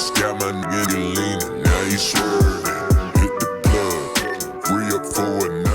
just got my nigga leaning, now he swerving. Hit the plug, free up for another.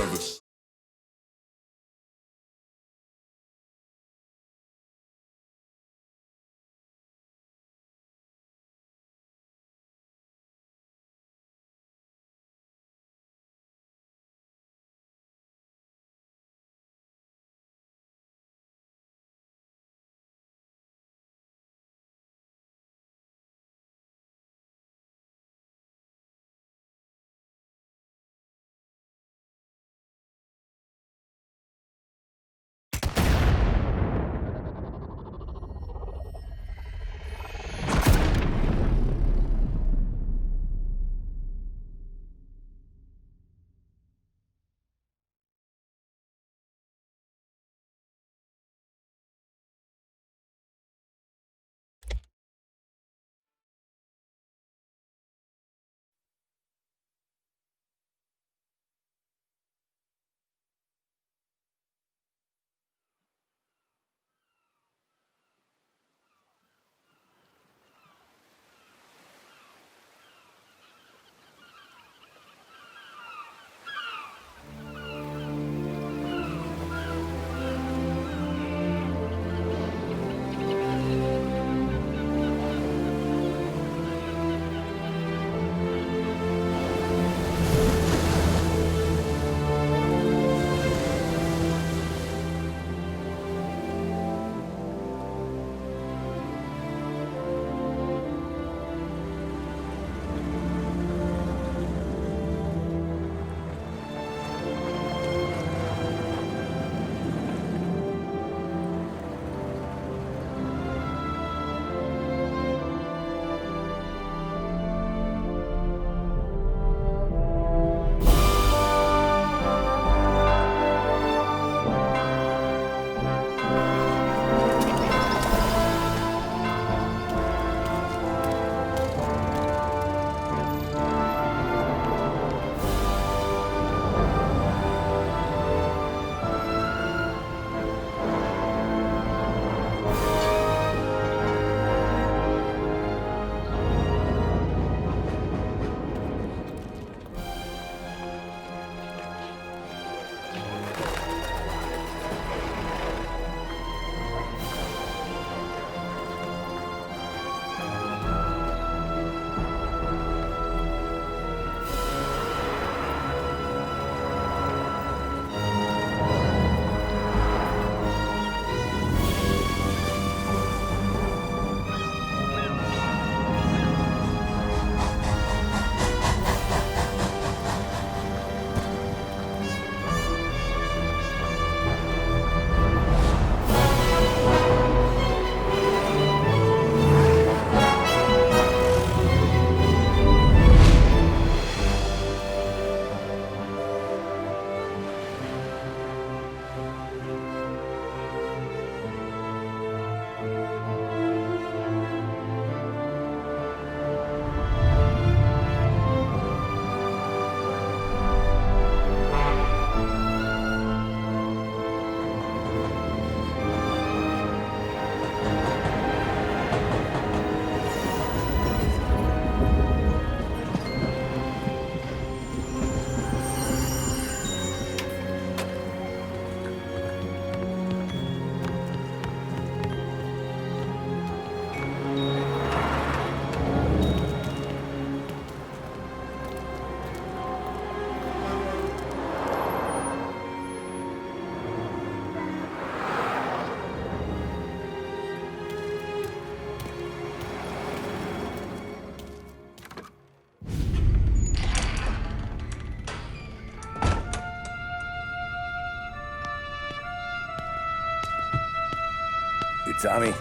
Tommy?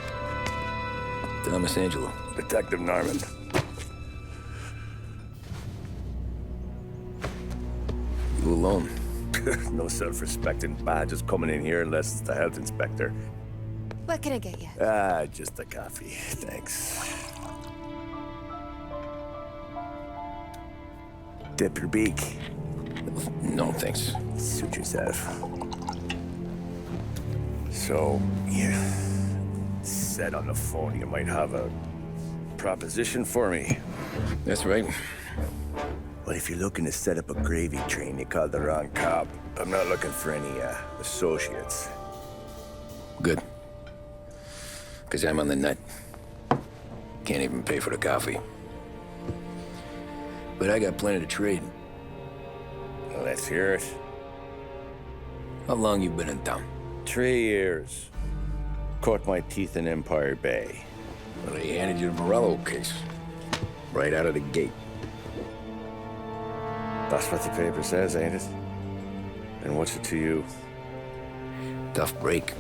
Thomas Angelo. Detective Norman. You alone? No self-respecting badges coming in here unless it's the health inspector. What can I get you? Just a coffee. Thanks. Dip your beak. No, thanks. Suit yourself. So, you said on the phone you might have a proposition for me. That's right. Well, if you're looking to set up a gravy train, you called the wrong cop. I'm not looking for any, associates. Good. Because I'm on the nut. Can't even pay for the coffee. But I got plenty to trade. Well, let's hear it. How long you been in town? 3 years. Caught my teeth in Empire Bay. Well, they handed you the Morello case. Right out of the gate. That's what the paper says, ain't it? And what's it to you? Tough break.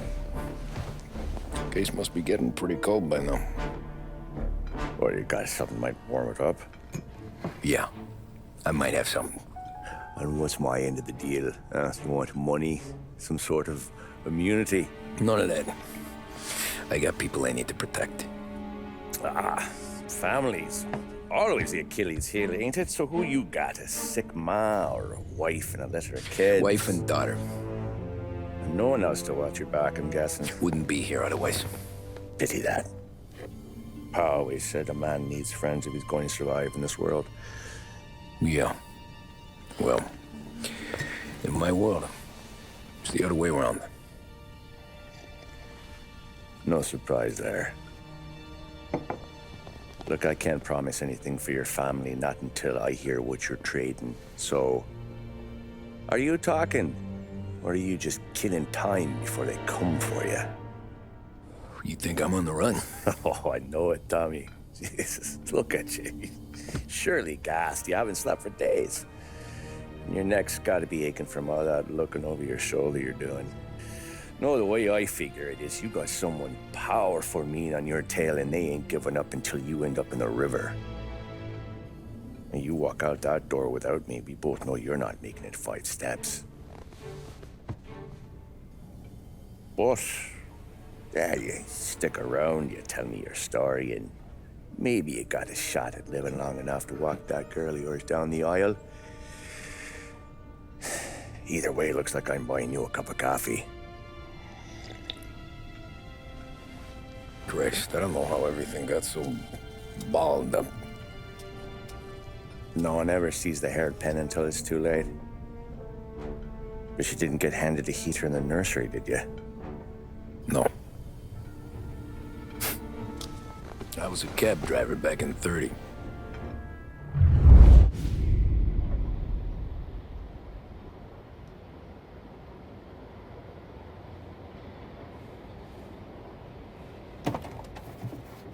Case must be getting pretty cold by now. Or you got something might warm it up? Yeah, I might have something. And what's my end of the deal? You want money? Some sort of immunity? None of that. I got people I need to protect. Families. Always the Achilles heel, ain't it? So who you got? A sick ma or a wife and a litter of kids? Wife and daughter. And no one else to watch your back, I'm guessing. Wouldn't be here otherwise. Pity that. Pa always said a man needs friends if he's going to survive in this world. Yeah. Well, in my world, it's the other way around. No surprise there. Look, I can't promise anything for your family, not until I hear what you're trading. So, are you talking? Or are you just killing time before they come for you? You think I'm on the run? Oh, I know it, Tommy. Jesus, look at you. Surely gassed. You haven't slept for days. And your neck's got to be aching from all that looking over your shoulder you're doing. No, the way I figure it is you got someone powerful mean on your tail and they ain't giving up until you end up in the river. And you walk out that door without me, we both know you're not making it 5 steps. But, yeah, you stick around, you tell me your story, and maybe you got a shot at living long enough to walk that girl of yours down the aisle. Either way, looks like I'm buying you a cup of coffee. Christ, I don't know how everything got so balled up. No one ever sees the haired pen until it's too late. But you didn't get handed a heater in the nursery, did you? No. I was a cab driver back in '30.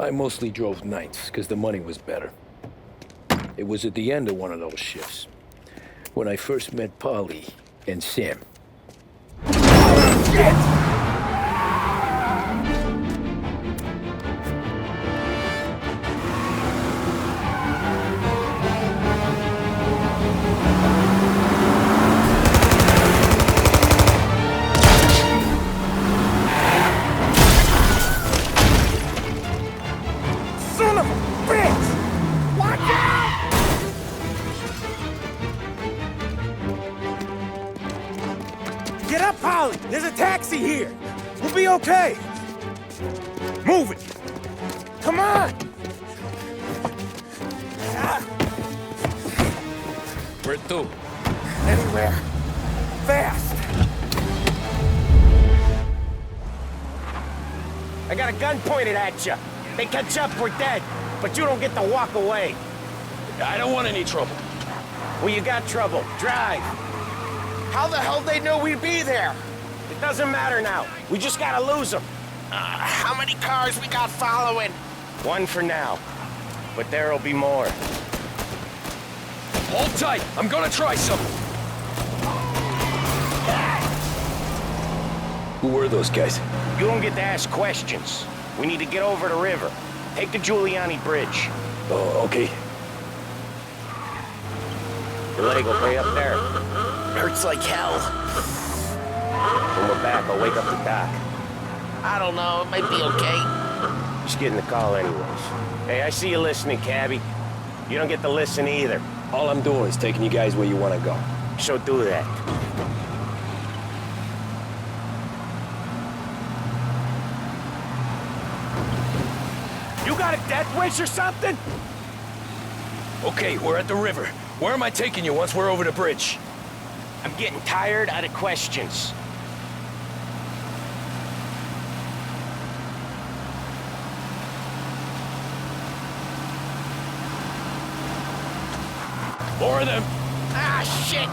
I mostly drove nights, because the money was better. It was at the end of one of those shifts, when I first met Polly and Sam. Son of a bitch! Watch out! Get up, Polly! There's a taxi here! We'll be okay! Move it! Come on! Where to? Anywhere. Fast! I got a gun pointed at you. They catch up, we're dead. But you don't get to walk away. I don't want any trouble. Well, you got trouble. Drive. How the hell they know we'd be there? It doesn't matter now. We just gotta lose them. How many cars we got following? 1 for now. But there'll be more. Hold tight. I'm gonna try something. Who were those guys? You don't get to ask questions. We need to get over the river. Take the Giuliani Bridge. Oh, okay. Your leg will be up there. Hurts like hell. When we're back, I'll wake up the doc. I don't know, it might be okay. Just getting the call anyways. Hey, I see you listening, cabbie. You don't get to listen either. All I'm doing is taking you guys where you want to go. So do that. You got a death wish or something? Okay, we're at the river. Where am I taking you once we're over the bridge? I'm getting tired of the questions. More of them. Ah, shit!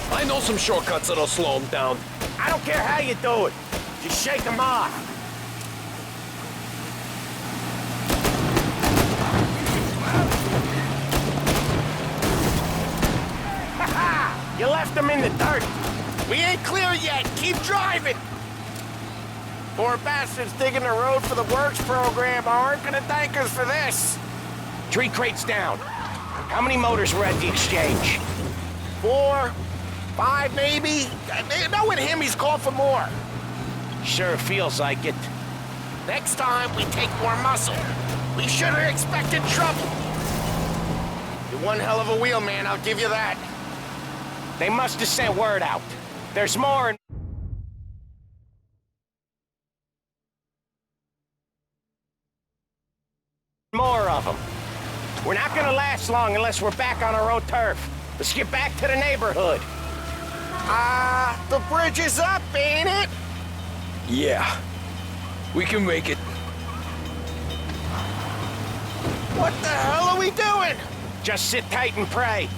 I know some shortcuts that'll slow them down. I don't care how you do it. Just shake them off. You left them in the dirt. We ain't clear yet. Keep driving. Poor bastards digging the road for the works program aren't gonna thank us for this. 3 crates down. How many motors were at the exchange? 4, 5 maybe? Knowing him, he's called for more. Sure feels like it. Next time, we take more muscle. We should have expected trouble. You're one hell of a wheelman, I'll give you that. They must have sent word out. There's more and more of them. We're not gonna last long unless we're back on our own turf. Let's get back to the neighborhood. The bridge is up, ain't it? Yeah. We can make it. What the hell are we doing? Just sit tight and pray.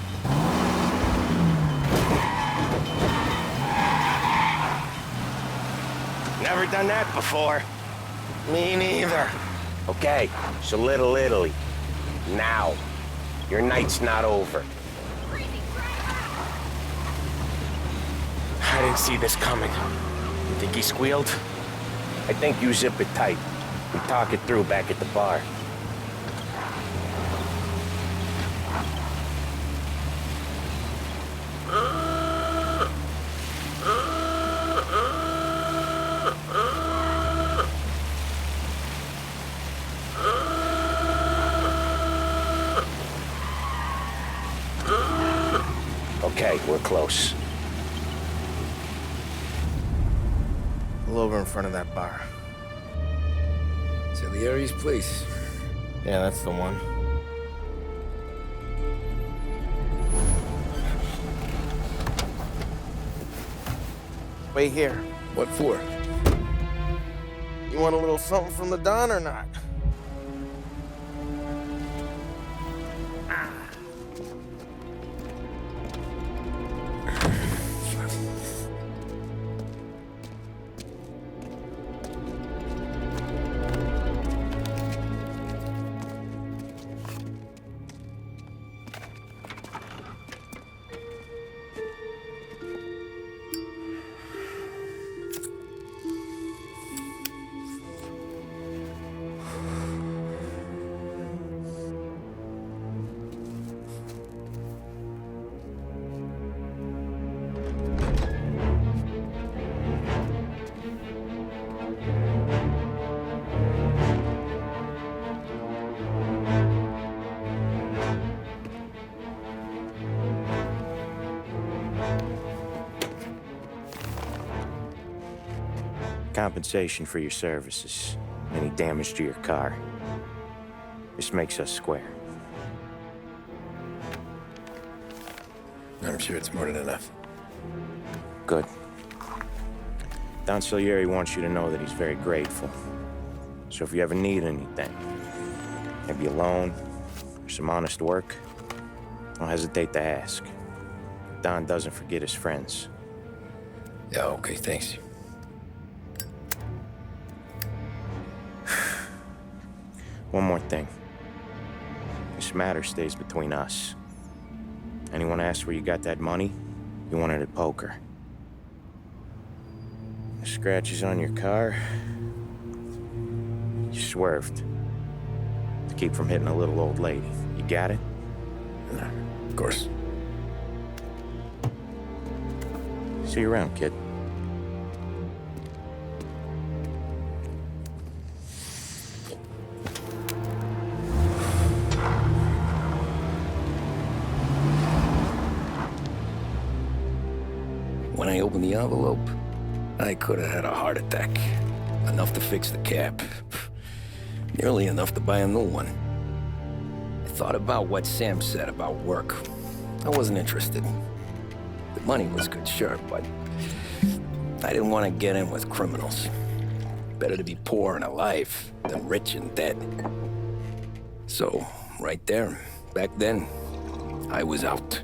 Never done that before. Me neither. Okay, so Little Italy. Now. Your night's not over. I didn't see this coming. You think he squealed? I think you zip it tight. We talk it through back at the bar. Okay, we're close. Pull over in front of that bar. Salieri's place. Yeah, that's the one. Wait here. What for? You want a little something from the Don or not? Compensation for your services. Any damage to your car. This makes us square. I'm sure it's more than enough. Good. Don Salieri wants you to know that he's very grateful. So if you ever need anything, maybe a loan or some honest work, don't hesitate to ask. Don doesn't forget his friends. Yeah, okay, thanks. One more thing. This matter stays between us. Anyone asks where you got that money, you won it at poker. The scratches on your car, you swerved to keep from hitting a little old lady. You got it? Of course. See you around, kid. When the envelope, I could have had a heart attack. Enough to fix the cab. Nearly enough to buy a new one. I thought about what Sam said about work. I wasn't interested. The money was good, sure, but I didn't want to get in with criminals. Better to be poor and alive than rich and dead. So, right there, back then, I was out.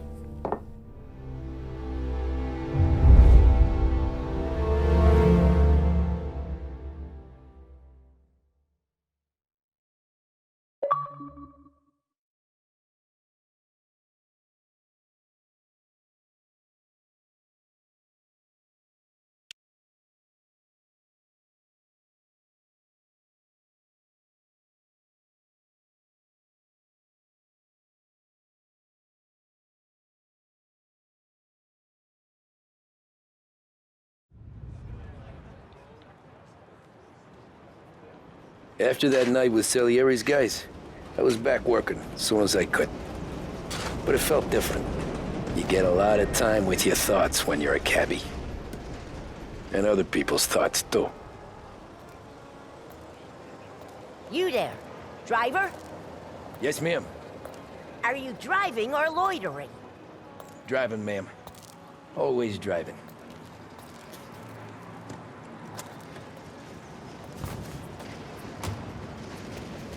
After that night with Salieri's guys, I was back working as soon as I could. But it felt different. You get a lot of time with your thoughts when you're a cabbie. And other people's thoughts, too. You there, driver? Yes, ma'am. Are you driving or loitering? Driving, ma'am. Always driving.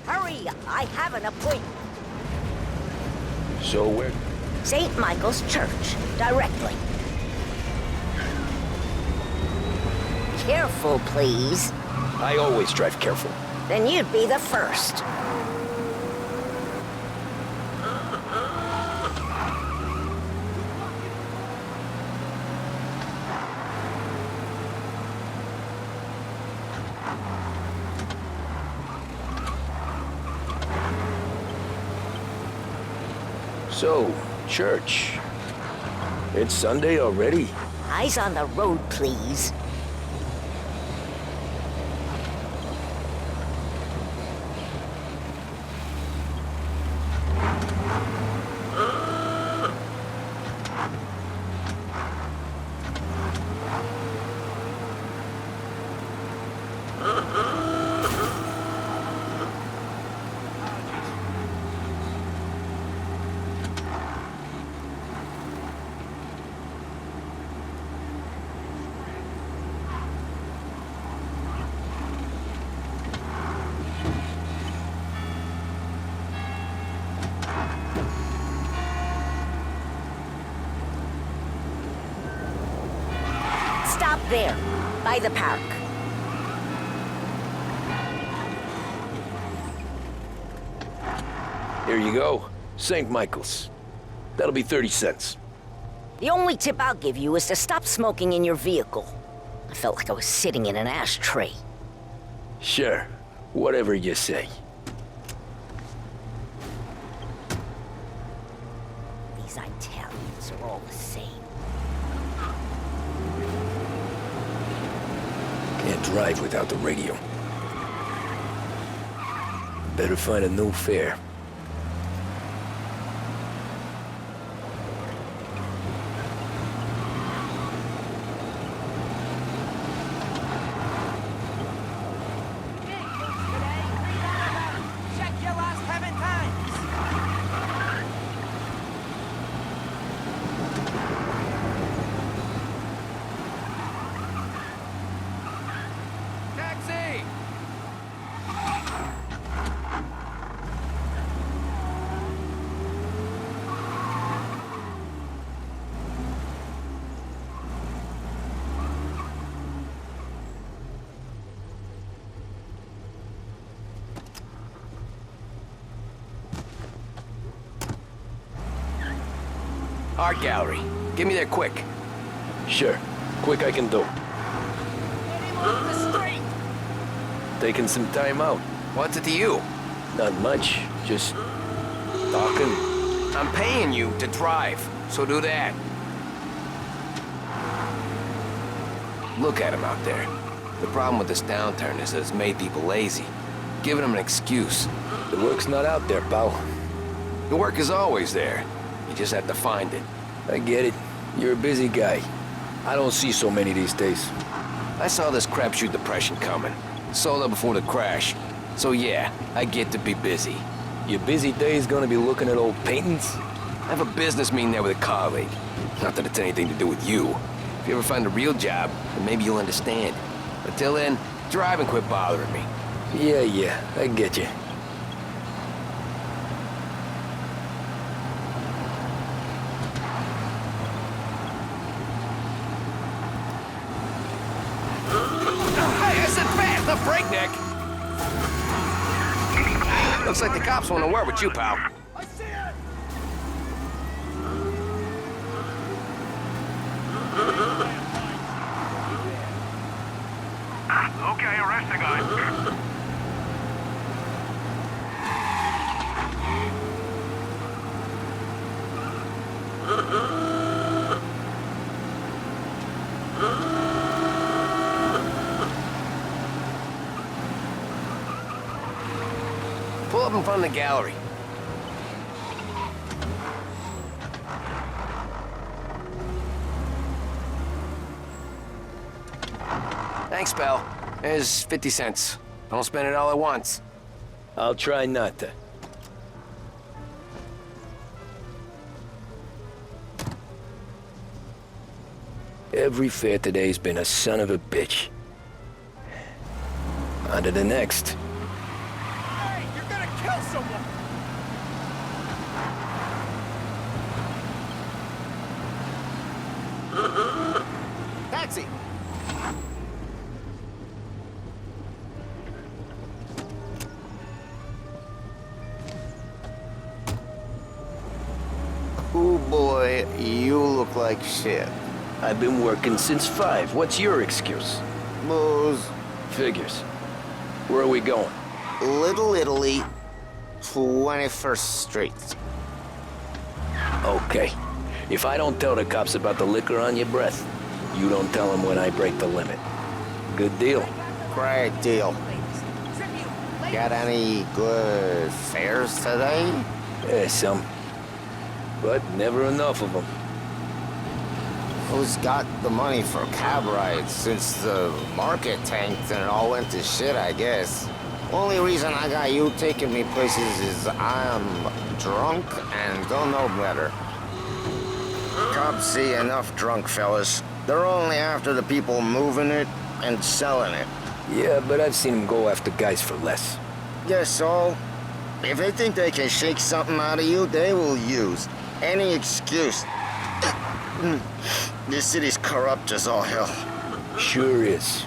Hurry, I have an appointment. So where? St. Michael's Church, directly. Careful, please. I always drive careful. Then you'd be the first. So, church. It's Sunday already? Eyes on the road, please. Stop there, by the park. Here you go. St. Michael's. That'll be 30 cents. The only tip I'll give you is to stop smoking in your vehicle. I felt like I was sitting in an ashtray. Sure. Whatever you say. These Italians are all the same. Can't drive without the radio. Better find a new fare. Art gallery. Get me there quick. Sure. Quick I can do. Taking some time out. What's it to you? Not much. Just talking. I'm paying you to drive, so do that. Look at him out there. The problem with this downturn is that it's made people lazy, giving them an excuse. The work's not out there, pal. The work is always there. You just have to find it. I get it. You're a busy guy. I don't see so many these days. I saw this crapshoot depression coming. Sold out before the crash. So yeah, I get to be busy. Your busy days gonna be looking at old paintings? I have a business meeting there with a colleague. Not that it's anything to do with you. If you ever find a real job, then maybe you'll understand. Until then, drive and quit bothering me. Yeah, I get you. Hey, I said fast, not breakneck! Looks like the cops want to work with you, pal. I see it! Okay, arrest the guy. Pull up in front of the gallery. Thanks, pal. There's 50 cents. Don't spend it all at once. I'll try not to. Every fare today's been a son of a bitch. On to the next. Hey, you're gonna kill someone! Taxi! Oh boy, you look like shit. I've been working since 5. What's your excuse? Booze. Figures. Where are we going? Little Italy, 21st Street. Okay. If I don't tell the cops about the liquor on your breath, you don't tell them when I break the limit. Good deal. Great deal. Got any good fares today? Some. But never enough of them. Who's got the money for cab rides since the market tanked and it all went to shit, I guess? Only reason I got you taking me places is I'm drunk and don't know better. Cops see enough drunk fellas. They're only after the people moving it and selling it. Yeah, but I've seen them go after guys for less. Guess so. If they think they can shake something out of you, they will use any excuse. This city's corrupt as all hell. Sure is.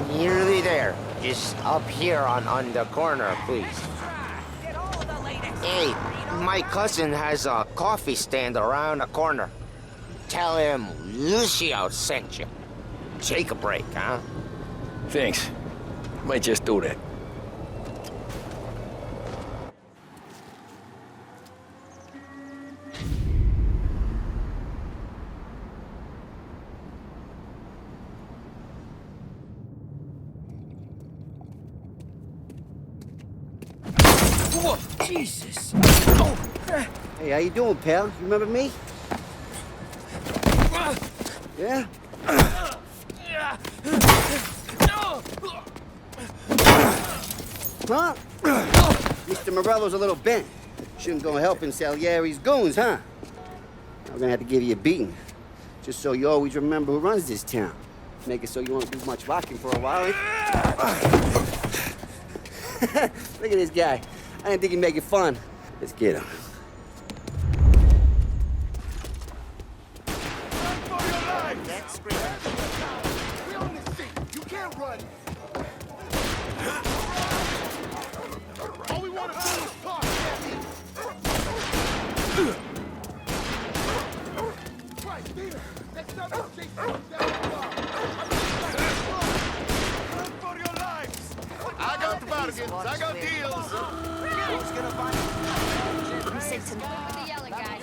Nearly there. Just up here on the corner, please. Hey, my cousin has a coffee stand around the corner. Tell him Lucio sent you. Take a break, huh? Thanks. Might just do that. Whoa, Jesus! Hey, how you doing, pal? You remember me? Yeah? Huh? Mr. Morello's a little bent. Shouldn't go helping Salieri's goons, huh? I'm gonna have to give you a beating. Just so you always remember who runs this town. Make it so you won't do much rocking for a while. Look at this guy. I didn't think he'd make it fun. Let's get him. I got the bargains, I got deals. Who's gonna buy it? Satan. The yellow guys.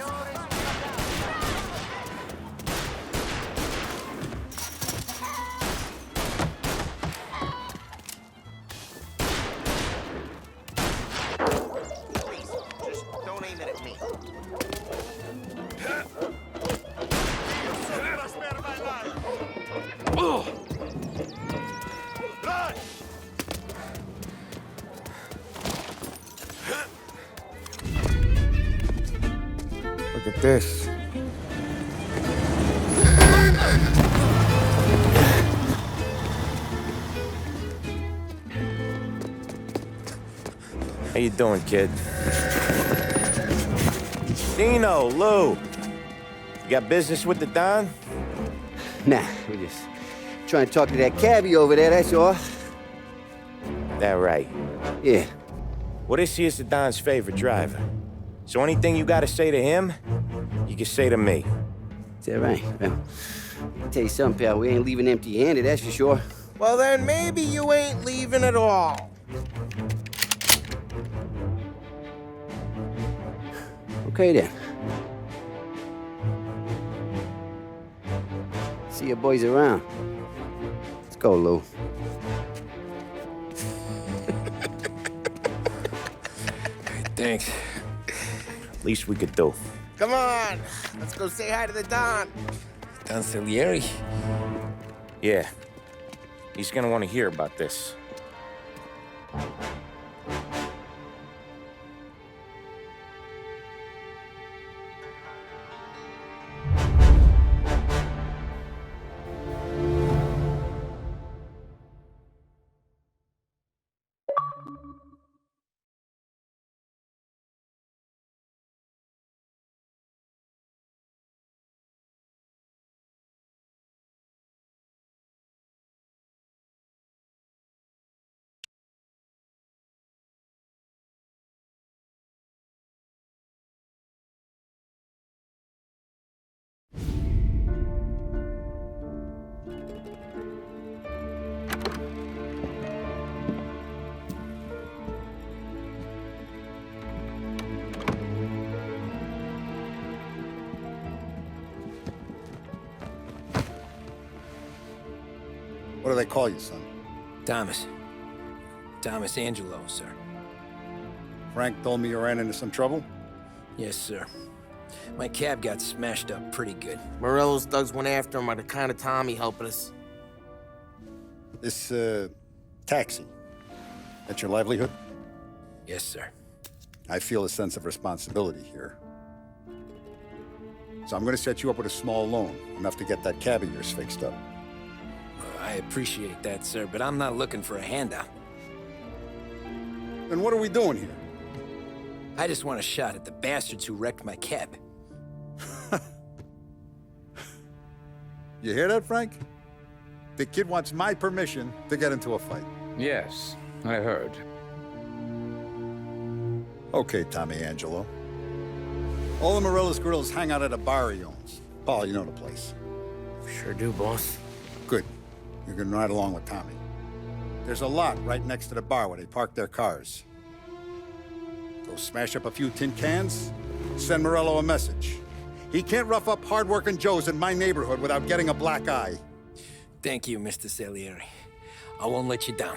Please, just don't aim it at me. this. How you doing, kid? Dino, Lou. You got business with the Don? Nah, we just trying to talk to that cabbie over there, that's all. That right. Yeah. Well, this here's the Don's favorite driver. So anything you gotta say to him, you can say to me. Is that right? Well, I'll tell you something, pal. We ain't leaving empty-handed, that's for sure. Well, then maybe you ain't leaving at all. Okay, then. See your boys around. Let's go, Lou. Thanks. Least we could do. Come on, let's go say hi to the Don. Don Salieri? Yeah. He's gonna want to hear about this. What do they call you, son? Thomas. Thomas Angelo, sir. Frank told me you ran into some trouble? Yes, sir. My cab got smashed up pretty good. Morello's thugs went after him by the kind of Tommy helping us. This, taxi. That's your livelihood? Yes, sir. I feel a sense of responsibility here. So I'm gonna set you up with a small loan, enough to get that cab of yours fixed up. I appreciate that, sir, but I'm not looking for a handout. Then what are we doing here? I just want a shot at the bastards who wrecked my cab. You hear that, Frank? The kid wants my permission to get into a fight. Yes, I heard. Okay, Tommy Angelo. All the Morello's girls hang out at a bar he owns. Paul, you know the place. Sure do, boss. Good. You can ride along with Tommy. There's a lot right next to the bar where they park their cars. Go smash up a few tin cans, send Morello a message. He can't rough up hard-working Joes in my neighborhood without getting a black eye. Thank you, Mr. Salieri. I won't let you down.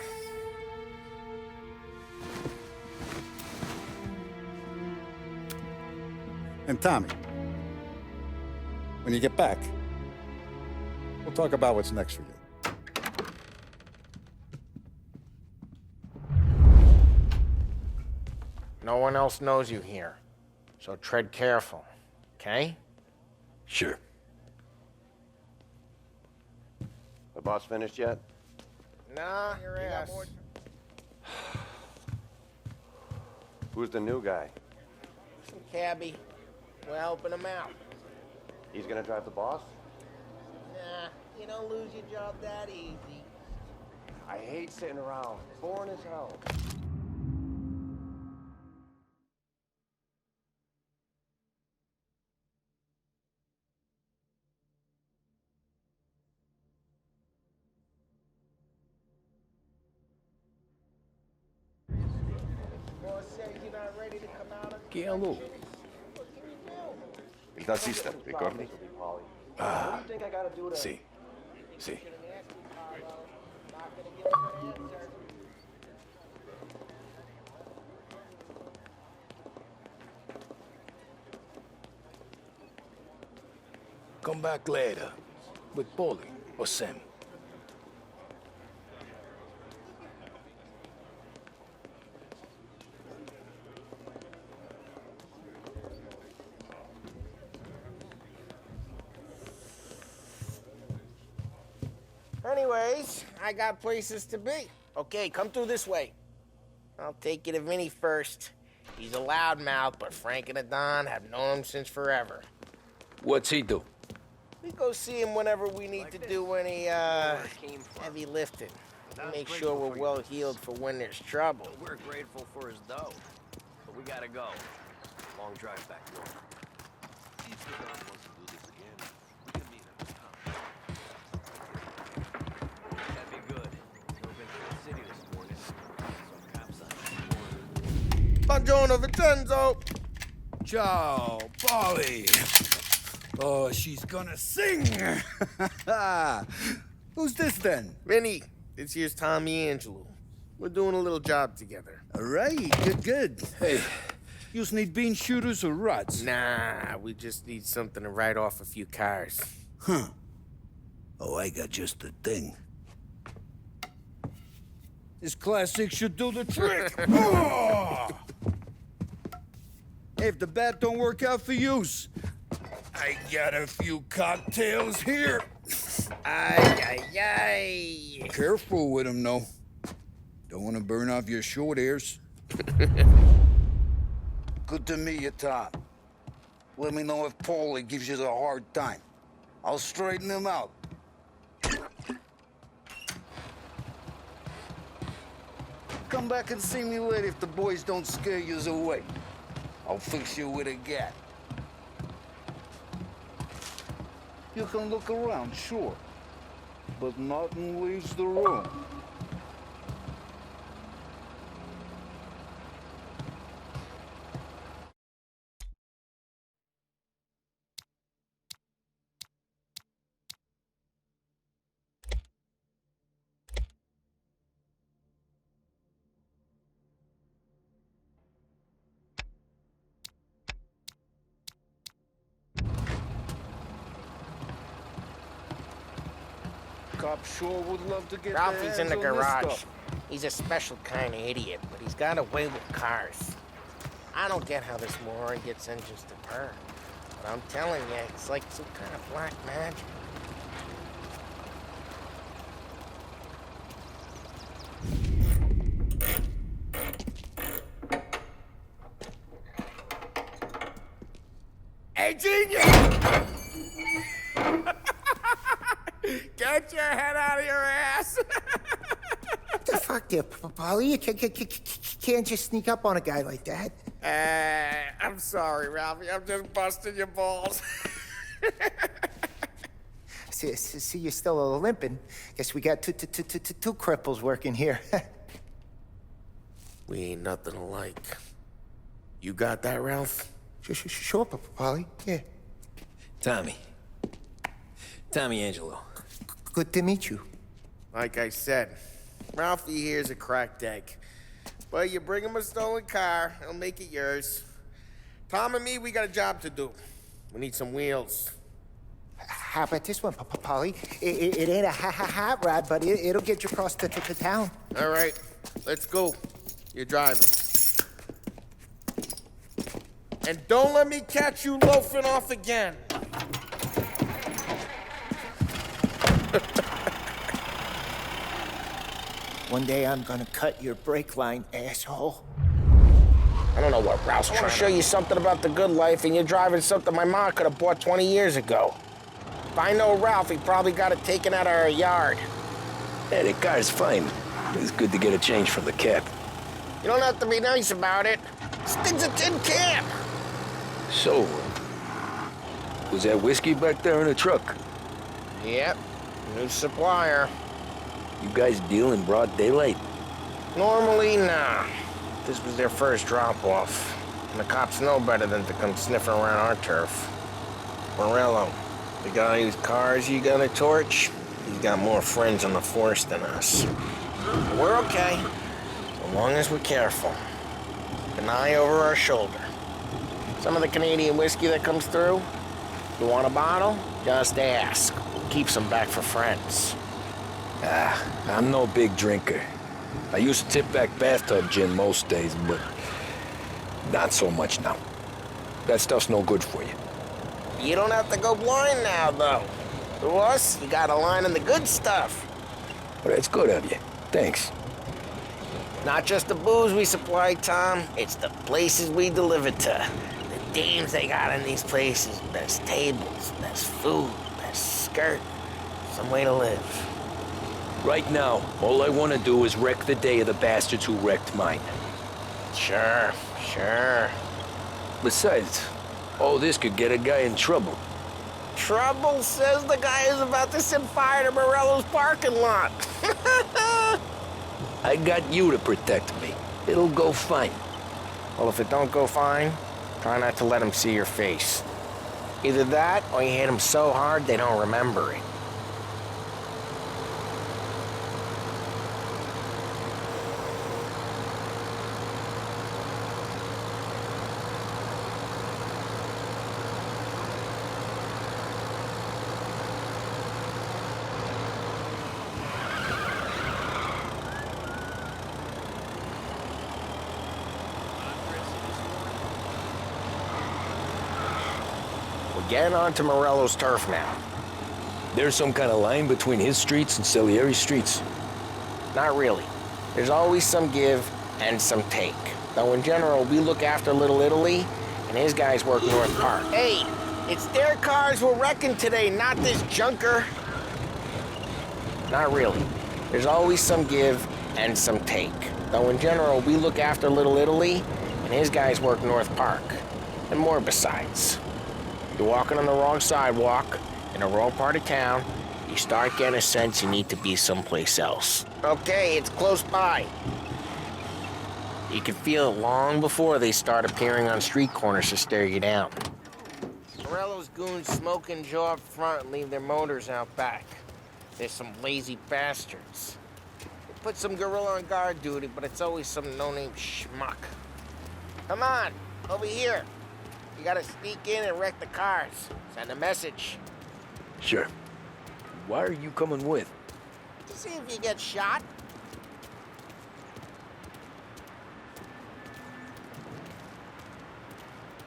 And Tommy, when you get back, we'll talk about what's next for you. No one else knows you here, so tread careful, okay? Sure. The boss finished yet? Nah, your ass. Who's the new guy? Some cabbie. We're helping him out. He's gonna drive the boss? Nah, you don't lose your job that easy. I hate sitting around. Boring as hell. Boss says you're not ready to come out of... Chi è lui? Il tassista, ricordi? Ah, sì, sì. Come back later, with Paulie or Sam. Anyways, I got places to be. Okay, come through this way. I'll take you to Vinny first. He's a loudmouth, but Frank and the Don have known him since forever. What's he do? We go see him whenever we need to do any, heavy lifting. We make sure we're well healed for when there's trouble. We're grateful for his dough, but we gotta go. Long drive back north. That'd be good. We've been to the city this morning. Some cops on Buongiorno, Vincenzo! Ciao, Polly. Oh, she's gonna sing. Who's this then? Vinny, this here's Tommy Angelo. We're doing a little job together. All right, good. Hey, you need bean shooters or rods? Nah, we just need something to write off a few cars. Huh. Oh, I got just the thing. This classic should do the trick. Oh! Hey, if the bat don't work out for yous, I got a few cocktails here. Ay. Careful with them, though. Don't want to burn off your short hairs. Good to meet you, Tom. Let me know if Paulie gives you a hard time. I'll straighten him out. Come back and see me later if the boys don't scare yous away. I'll fix you with a gat. You can look around, sure. But nothing leaves the room. Cop sure would love to get Ralphie's in the their hands on this garage. stuff. He's a special kind of idiot, but he's got a way with cars. I don't get how this moron gets engines to burn. But I'm telling you, it's like some kind of black magic. Hey, genius! Get your head out of your ass! What the fuck there, Polly? You can't just sneak up on a guy like that. I'm sorry, Ralphie. I'm just busting your balls. See, you're still limping. Guess we got two cripples working here. We ain't nothing alike. You got that, Ralph? Sure, Polly. Yeah. Tommy Angelo. Good to meet you. Like I said, Ralphie here's a cracked egg. But you bring him a stolen car, he'll make it yours. Tom and me, we got a job to do. We need some wheels. How about this one, Polly? It ain't a hot rod, but it'll get you across to town. All right, let's go. You're driving. And don't let me catch you loafing off again. One day I'm gonna cut your brake line, asshole. I don't know what Ralph's trying to show you something about the good life, and you're driving something my mom could have bought 20 years ago. If I know Ralph, he probably got it taken out of our yard. Hey, the car's fine. It's good to get a change from the cap. You don't have to be nice about it. This thing's a tin can. So, was that whiskey back there in the truck? Yep, new supplier. You guys deal in broad daylight? Normally, nah. This was their first drop-off. And the cops know better than to come sniffing around our turf. Morello, the guy whose cars you got a torch, he's got more friends on the force than us. But we're okay, so long as we're careful. An eye over our shoulder. Some of the Canadian whiskey that comes through, you want a bottle? Just ask. We'll keep some back for friends. I'm no big drinker. I used to tip back bathtub gin most days, but not so much now. That stuff's no good for you. You don't have to go blind now, though. To us, you got a line in the good stuff. Well, that's good of you. Thanks. Not just the booze we supply, Tom. It's the places we deliver to. The dames they got in these places. Best tables, best food, best skirt. Some way to live. Right now, all I want to do is wreck the day of the bastards who wrecked mine. Sure. Besides, all this could get a guy in trouble. Trouble, says the guy who's about to set fire to Morello's parking lot. I got you to protect me. It'll go fine. Well, if it don't go fine, try not to let him see your face. Either that, or you hit him so hard they don't remember it. Getting onto Morello's turf now. There's some kind of line between his streets and Salieri's streets? Not really. There's always some give and some take. Though in general, we look after Little Italy, and his guys work North Park. Hey, it's their cars we're wrecking today, not this junker. Not really. There's always some give and some take. Though in general, we look after Little Italy, and his guys work North Park. And more besides. You're walking on the wrong sidewalk, in the wrong part of town, you start getting a sense you need to be someplace else. Okay, it's close by. You can feel it long before they start appearing on street corners to stare you down. Morello's goons smoke and jaw up front and leave their motors out back. They're some lazy bastards. They put some gorilla on guard duty, but it's always some no-name schmuck. Come on, over here. You gotta sneak in and wreck the cars. Send a message. Sure. Why are you coming with? To see if you get shot.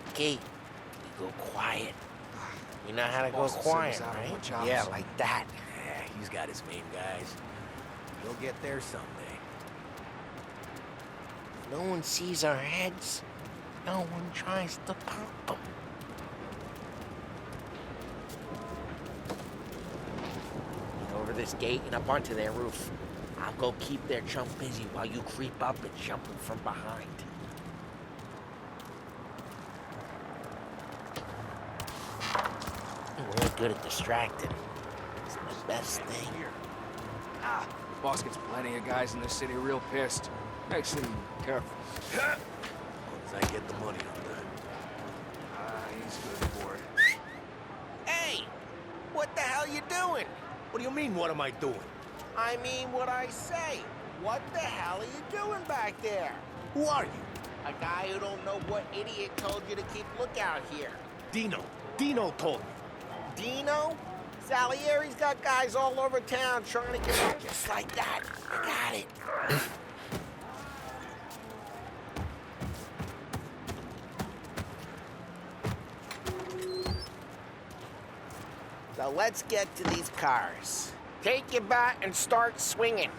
Okay, you go quiet. You know how to go quiet, right? Yeah, like that. Yeah, he's got his main guys. He'll get there someday. If no one sees our heads, no one tries to pop them. Get over this gate and up onto their roof. I'll go keep their chump busy while you creep up and jump them from behind. We're good at distracting. It's the best thing. Boss gets plenty of guys in this city real pissed. Makes him careful. As long as I get the money on that. He's good for it. Hey! What the hell you doing? What do you mean, what am I doing? I mean what I say. What the hell are you doing back there? Who are you? A guy who don't know what idiot told you to keep lookout here. Dino. Dino told me. Dino? Salieri's got guys all over town trying to get out just like that. I got it. So let's get to these cars. Take your bat and start swinging.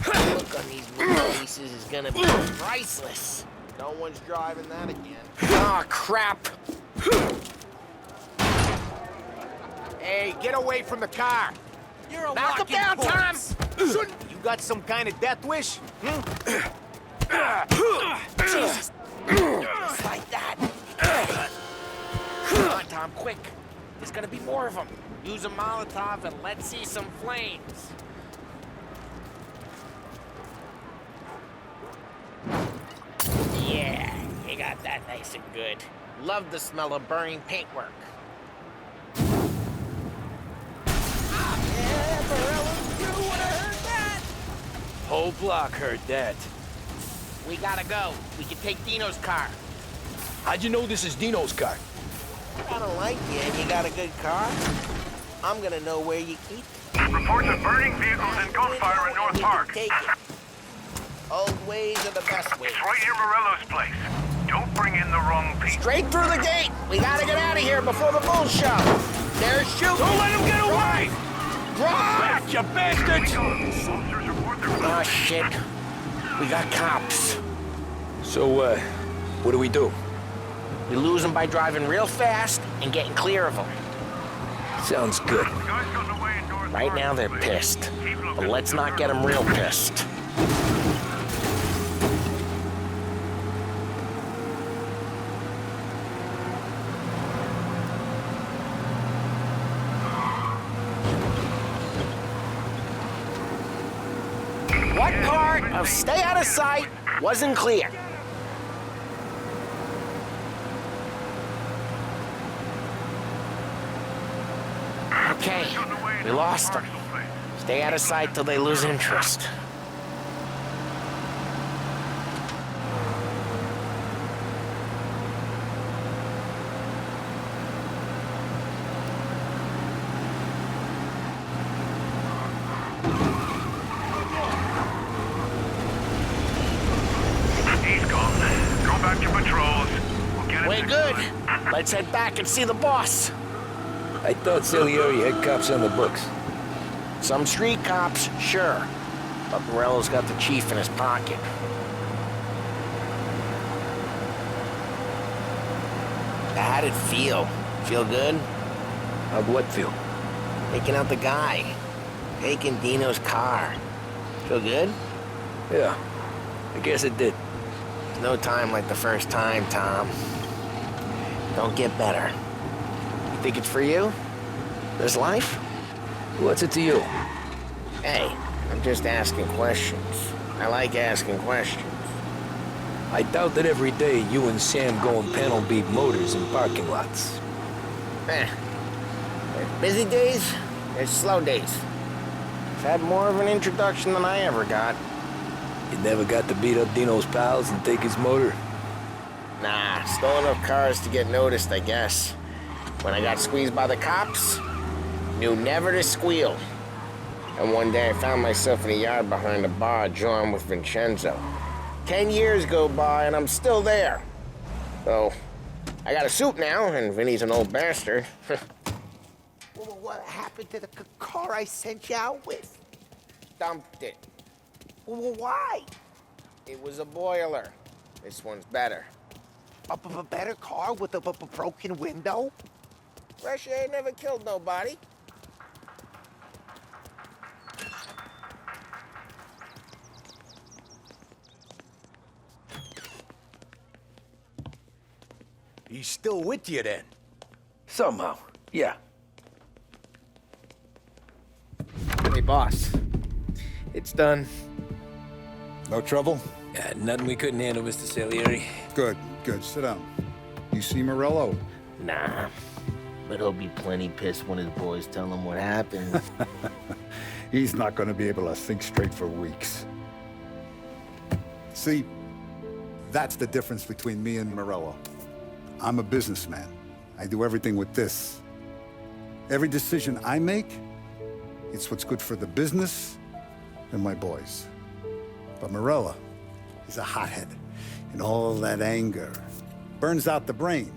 The look on these movie faces is gonna be priceless. No one's driving that again. Ah, crap! Hey, get away from the car! You're a Knock him walking down, corpse. Tom! You got some kind of death wish? Jesus! Just like that. Come on, Tom, quick. There's gonna be more of them. Use a Molotov and let's see some flames. Yeah, you got that nice and good. Love the smell of burning paintwork. Yeah, Morello's crew would have heard that. Whole block heard that. We gotta go. We can take Dino's car. How'd you know this is Dino's car? I don't like you and you got a good car. I'm gonna know where you keep it. Reports of burning vehicles and gunfire in North Park. Take it. Old ways are the best ways. It's right near Morello's place. Do Don't bring in the wrong people. Straight through the gate. We gotta get out of here before the bulls show. They're shooting. Don't let him get away! Drive! Back, you bastards! Officers report their Oh, shit. We got cops. So, what do we do? We lose them by driving real fast and getting clear of them. Sounds good. guys gotten away in North Right now they're pissed. But let's not get them real pissed. What part of stay out of sight wasn't clear? Okay, we lost them. Stay out of sight till they lose interest. He's gone. Go back to patrols. We'll get him. We're good. Let's head back and see the boss. I thought Salieri had cops on the books. Some street cops, sure. But Morello's got the chief in his pocket. How'd it feel? Feel good? How'd what feel? Taking out the guy. Taking Dino's car. Feel good? Yeah, I guess it did. No time like the first time, Tom. Don't get better. You think it's for you? This life? What's it to you? Hey, I'm just asking questions. I like asking questions. I doubt that every day you and Sam go and panel beat motors in parking lots. There's busy days, there's slow days. I've had more of an introduction than I ever got. You never got to beat up Dino's pals and take his motor? Nah, stole enough cars to get noticed, I guess. When I got squeezed by the cops, knew never to squeal. And one day I found myself in a yard behind a bar drawing with Vincenzo. 10 years go by and I'm still there. So, I got a suit now, and Vinny's an old bastard. What happened to the car I sent you out with? Dumped it. Why? It was a boiler. This one's better. A better car with a broken window? Fresh air never killed nobody. He's still with you then? Somehow, yeah. Hey, boss. It's done. No trouble? Yeah, nothing we couldn't handle, Mr. Salieri. Good, good. Sit down. You see Morello? Nah. But he'll be plenty pissed when his boys tell him what happened. He's not going to be able to think straight for weeks. See, that's the difference between me and Morello. I'm a businessman. I do everything with this. Every decision I make, it's what's good for the business and my boys. But Morello, he's a hothead. And all that anger burns out the brain.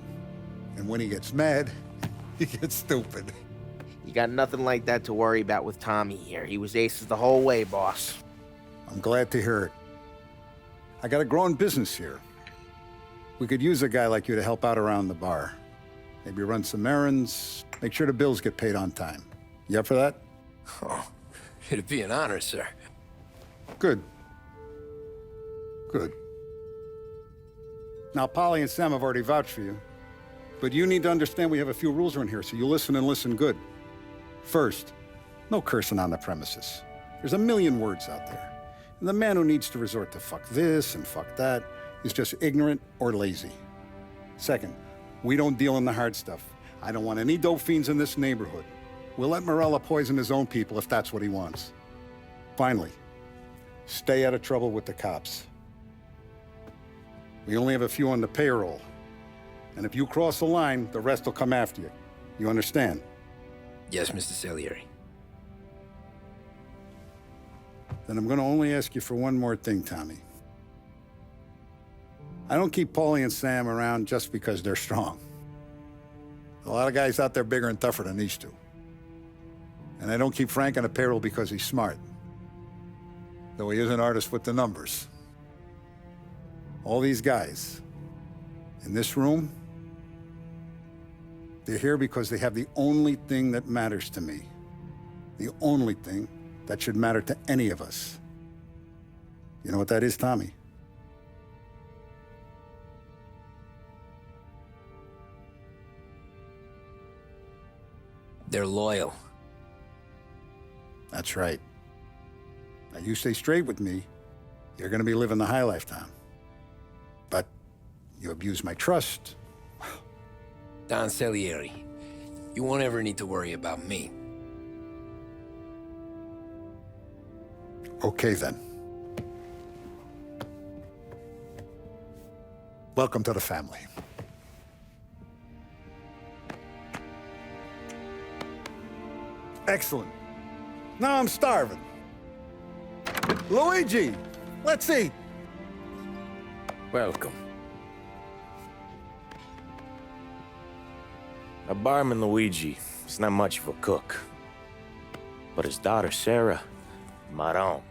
And when he gets mad, he gets stupid. You got nothing like that to worry about with Tommy here. He was aces the whole way, boss. I'm glad to hear it. I got a growing business here. We could use a guy like you to help out around the bar. Maybe run some errands, make sure the bills get paid on time. You up for that? Oh, it'd be an honor, sir. Good. Good. Now, Polly and Sam have already vouched for you. But you need to understand we have a few rules around here, so you listen and listen good. First, no cursing on the premises. There's a million words out there. And the man who needs to resort to fuck this and fuck that is just ignorant or lazy. Second, we don't deal in the hard stuff. I don't want any dope fiends in this neighborhood. We'll let Morello poison his own people if that's what he wants. Finally, stay out of trouble with the cops. We only have a few on the payroll. And if you cross the line, the rest will come after you. You understand? Yes, Mr. Salieri. Then I'm going to only ask you for one more thing, Tommy. I don't keep Paulie and Sam around just because they're strong. A lot of guys out there bigger and tougher than these two. And I don't keep Frank on a payroll because he's smart. Though he is an artist with the numbers. All these guys in this room, they're here because they have the only thing that matters to me. The only thing that should matter to any of us. You know what that is, Tommy? They're loyal. That's right. Now, you stay straight with me, you're gonna be living the high life, Tom. But you abuse my trust. Don Salieri, you won't ever need to worry about me. Okay, then. Welcome to the family. Excellent. Now I'm starving. Luigi, let's eat. Welcome. Our barman Luigi is not much of a cook. But his daughter Sarah, Maron.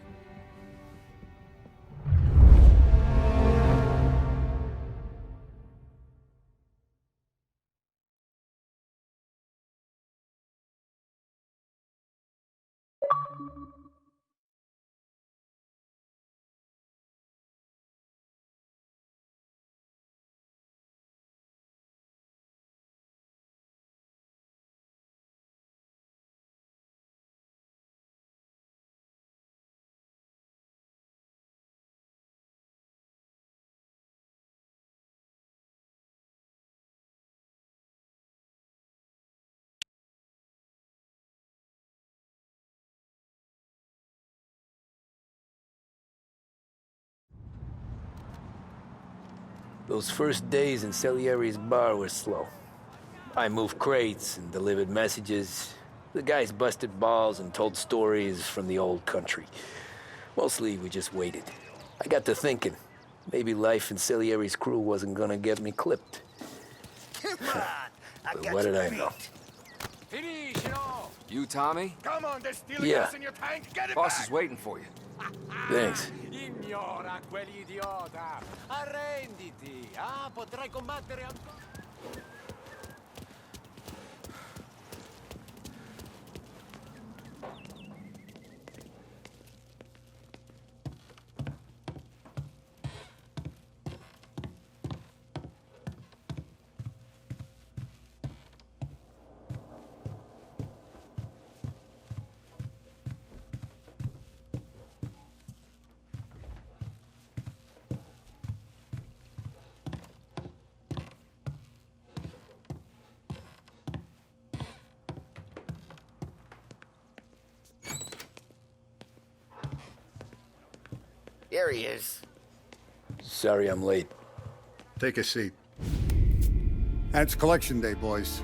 Those first days in Salieri's bar were slow. I moved crates and delivered messages. The guys busted balls and told stories from the old country. Mostly, we just waited. I got to thinking, maybe life in Salieri's crew wasn't gonna get me clipped. Come on, But what did I know? Finish, you Tommy? Come on, there's still Yeah. gas in your tank. Get it Boss back. is waiting for you. Thanks. Ignora quell'idiota! Arrenditi! Ah, potrai combattere ancora! There he is. Sorry I'm late. Take a seat. And it's collection day, boys.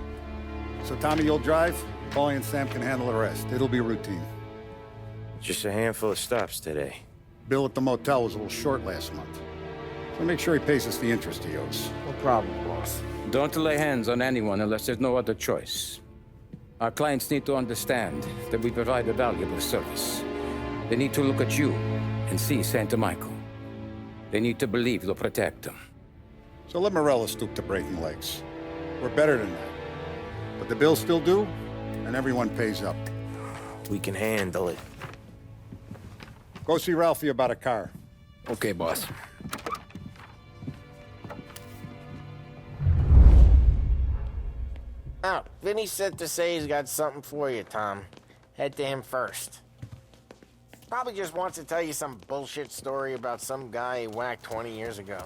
So Tommy, you'll drive. Paulie and Sam can handle the rest. It'll be routine. Just a handful of stops today. Bill at the motel was a little short last month. So make sure he pays us the interest he owes. No problem, boss. Don't lay hands on anyone unless there's no other choice. Our clients need to understand that we provide a valuable service. They need to look at you and see Santa Michael. They need to believe you'll protect them. So let Morella stoop to breaking legs. We're better than that. But the bills still due, and everyone pays up. We can handle it. Go see Ralphie about a car. Okay, boss. Oh, Vinny said to say he's got something for you, Tom. Head to him first. Probably just wants to tell you some bullshit story about some guy he whacked 20 years ago.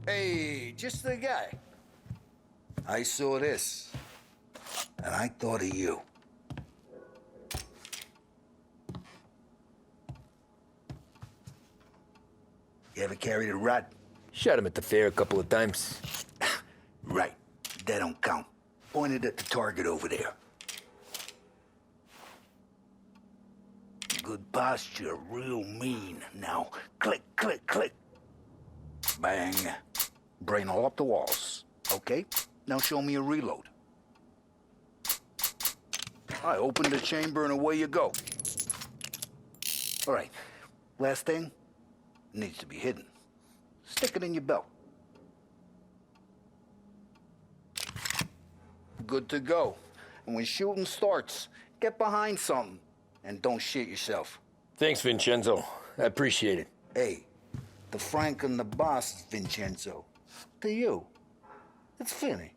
Hey, just the guy. I saw this, and I thought of you. You ever carried a rat? Shot him at the fair a couple of times. Right. That don't count. Pointed at the target over there. Good posture, real mean. Now, click, click, click. Bang. Brain all up the walls. Okay, now show me a reload. I open the chamber and away you go. All right, last thing, needs to be hidden. Stick it in your belt. Good to go. And when shooting starts, get behind something and don't shit yourself. Thanks, Vincenzo. I appreciate it. Hey, the Frank and the boss, Vincenzo. To you, it's Finny.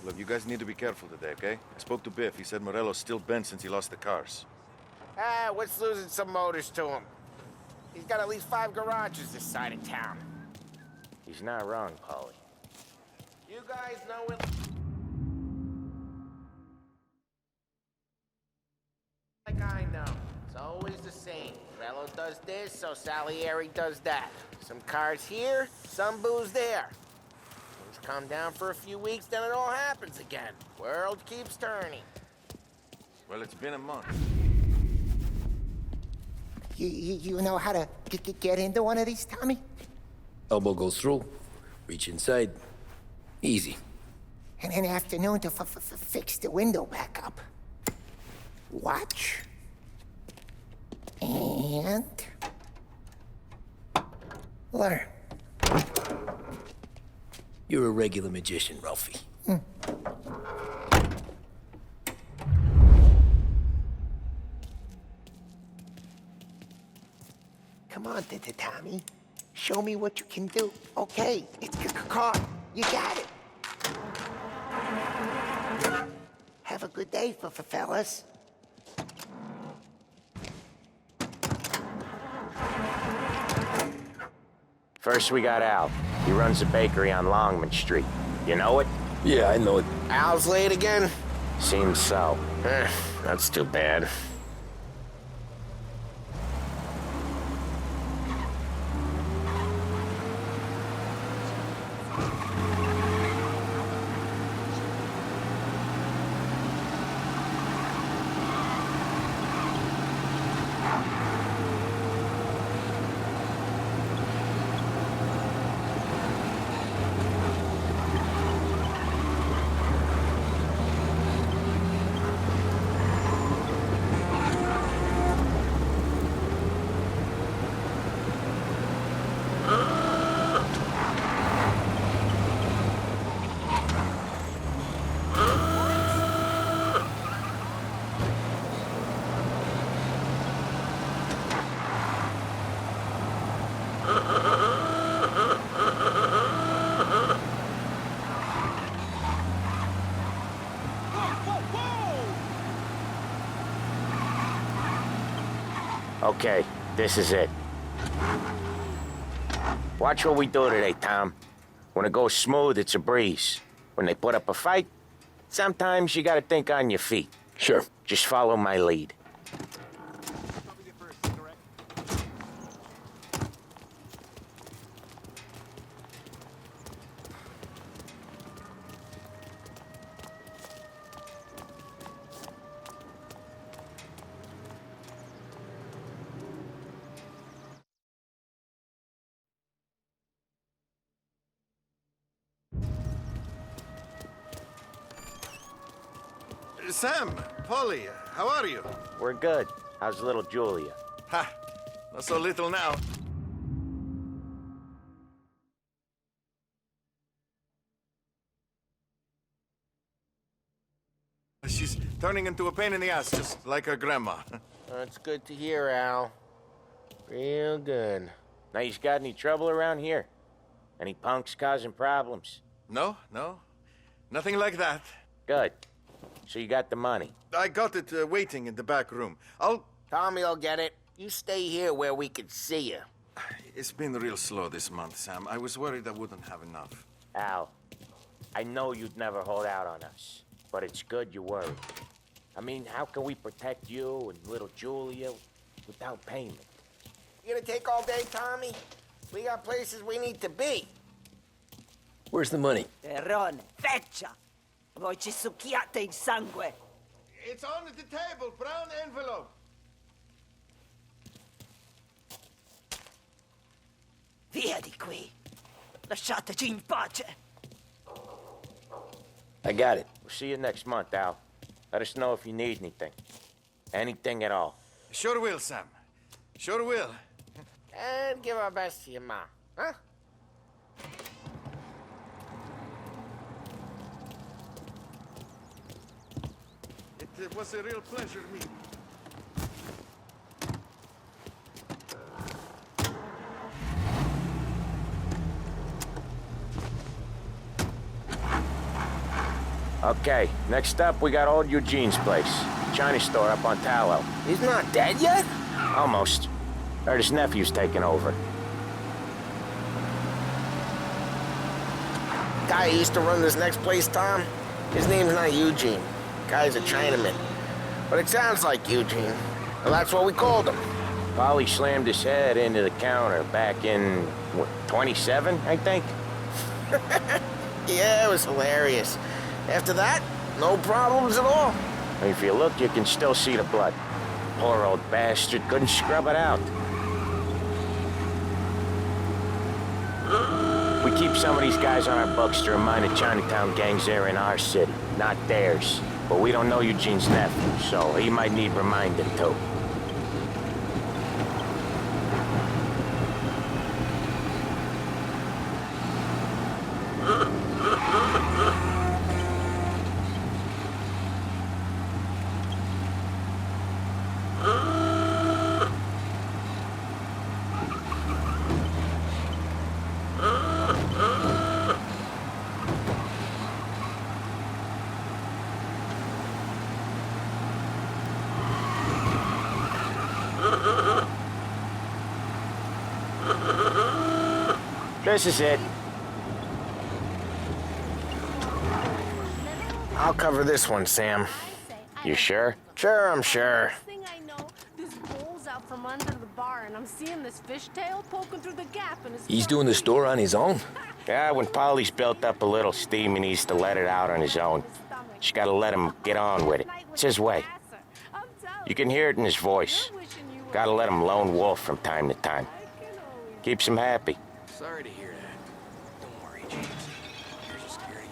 Look, you guys need to be careful today, okay? I spoke to Biff. He said Morello's still bent since he lost the cars. Ah, what's losing some motors to him? He's got at least 5 garages this side of town. He's not wrong, Paulie. You guys know it like I know. It's always the same. Morello does this, so Salieri does that. Some cars here, some booze there. Things calm down for a few weeks, then it all happens again. World keeps turning. Well, it's been a month. You know how to get into one of these, Tommy? Elbow goes through, reach inside. Easy. And an afternoon to fix the window back up. Watch. And... learn. You're a regular magician, Ralphie. Come on, Tommy. Show me what you can do. Okay, it's caught. You got it. Have a good day, fellas. First, we got Al. He runs a bakery on Longman Street. You know it? Yeah, I know it. Al's late again? Seems so. That's too bad. Okay, this is it. Watch what we do today, Tom. When it goes smooth, it's a breeze. When they put up a fight, sometimes you gotta think on your feet. Sure. Just follow my lead. Sam, Polly, how are you? We're good. How's little Julia? Ha! Not so little now. She's turning into a pain in the ass, just like her grandma. That's good to hear, Al. Real good. Now, you got any trouble around here? Any punks causing problems? No. Nothing like that. Good. So you got the money? I got it waiting in the back room. Tommy'll get it. You stay here where we can see you. It's been real slow this month, Sam. I was worried I wouldn't have enough. Al, I know you'd never hold out on us. but it's good you worry. I mean, how can we protect you and little Julia without payment? You gonna take all day, Tommy? We got places we need to be. Where's the money? Perrone, feccia! Voi ci succhiate il sangue! It's on the table, brown envelope. Via di qui! Lasciateci in pace! I got it. We'll see you next month, Al. Let us know if you need anything. Anything at all. Sure will, Sam. Sure will. And give our best to your ma, huh? It was a real pleasure meeting. Okay, next up, we got old Eugene's place. China store up on Tallow. He's not dead yet? Almost. Heard his nephew's taking over. Guy who used to run this next place, Tom? His name's not Eugene. Guy's a Chinaman. But it sounds like Eugene. Well, that's what we called him. Polly slammed his head into the counter back in, what, 27, I think? Yeah, it was hilarious. After that, no problems at all. If you look, you can still see the blood. Poor old bastard couldn't scrub it out. We keep some of these guys on our books to remind the Chinatown gangs they're in our city, not theirs. But we don't know Eugene's nephew, so he might need reminding too. This is it. I'll cover this one, Sam. You sure? Sure, I'm sure. Thing I know, this bowl's out from under the bar, and I'm seeing this fishtail poking through the gap in his. He's doing the store on his own? Yeah, when Polly's built up a little steam, he needs to let it out on his own. Just gotta let him get on with it. It's his way. You can hear it in his voice. Gotta let him lone wolf from time to time. Keeps him happy. Sorry to hear that. Don't worry, James. You're just scared.